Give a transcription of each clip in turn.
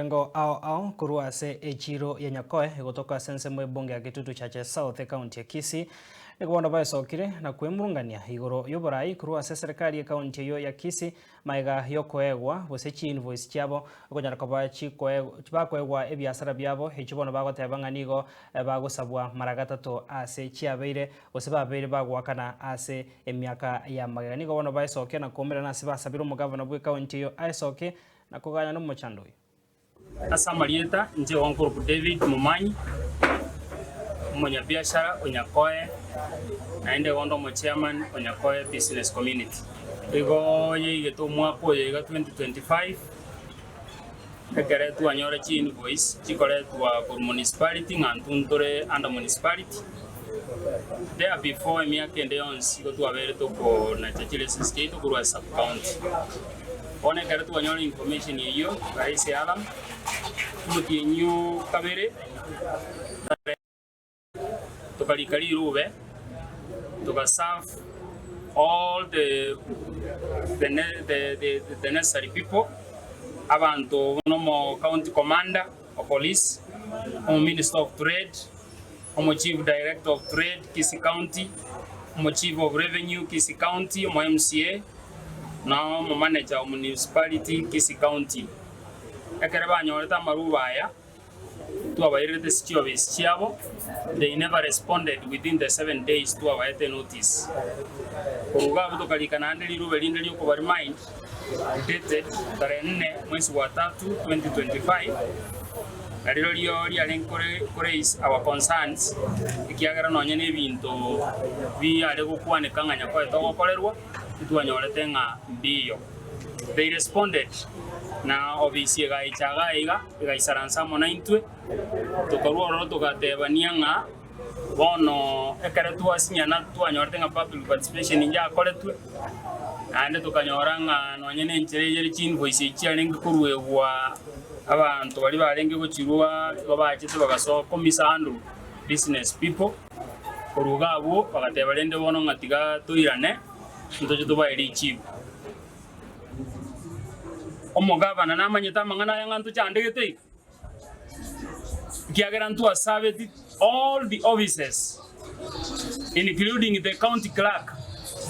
Ngo ao kurua ase echiro ya Nyakoe gotoka sense mwe bunge ya Kitutu Chache South County ya Kisii nikuona baisokire na kwemurungania igoro yoborai kurua ase serikali ya county yo ya Kisii maiga yokoegwa bosechi invoice cyabo okonyara koba chikoegwa ebiasara byabo echibono bagoteba nganigo bagosabwa mara gatatu ase chiabeire osebabeire bagwakana ase emiaka ya magani gobono baisoke na komera na sibasabira umugavana bwe county yo aisoke na kuganya no muchando. Asa Marieta nje wankuru David Mumanyi mwenye biashara Nyakoe naende wondo mo chairman Nyakoe business community. Ego yige to mwako yega 2025 ekere tu anyora chi invoice chikore tu for municipality ngantuntore under municipality. There before miaka ende ons go tu avere to ko na chachile state to kurwa sub county. One kare tu anyora information yeyo raisi alam mutinyu kabere tukalikali rube serve all the necessary people abantu no county commander of police minister of trade chief director of trade Kisii County chief of revenue Kisii County MCA na manager of municipality Kisii County. Ekereba nyoreta marubaya to abaire the service chiabo. They never responded within the 7 days to our notice. Kuruga to kalikana andeli rube lindeli ko remind dated 4 mwezi wa 3 2025. Alilo liori raise our concerns ikiagara nonye nebintu bi ale gukwane kanganya kwa togokorerwa tuanyorete nga mbio. They responded na obisi gaichaga igaisaransa mona intwe tukaruoro tukatebania nga bono ekere tuasinyana tuanyorete nga public participation inja koletwe ande tukanyoranga nonye nenchire yeri invoice ichialenga kuruegwa abantu bali balenge gochirwa babachite bagaso komisa handle business people kurugabo bagateba lende bono ngatiga tuirane ntoje tubairi chief omugavana namanyita mangana yangantu chandegete kiagerantu asabe all the offices including the county clerk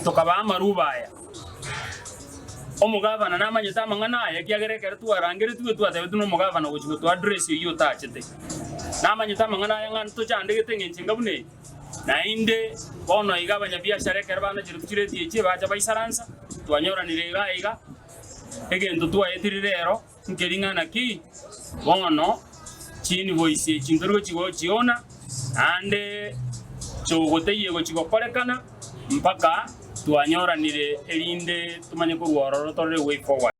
tokaba amarubaya omugavana namanyita mangana yakiagerekere tu arangere tu atebe no mugavana gochigo to address yo tachete namanyita mangana yangantu chandegete ngenchinga bune nainde bono igabanya biashara kerbana chirutireti eche bacha baisaransa twanyoranire gaiga egento tuaetirirero nkeringana ki bono chini voice chindoro chiona ande chogoteye gochigokorekana mpaka twanyoranire erinde tumanye ko rwororo tore way forward.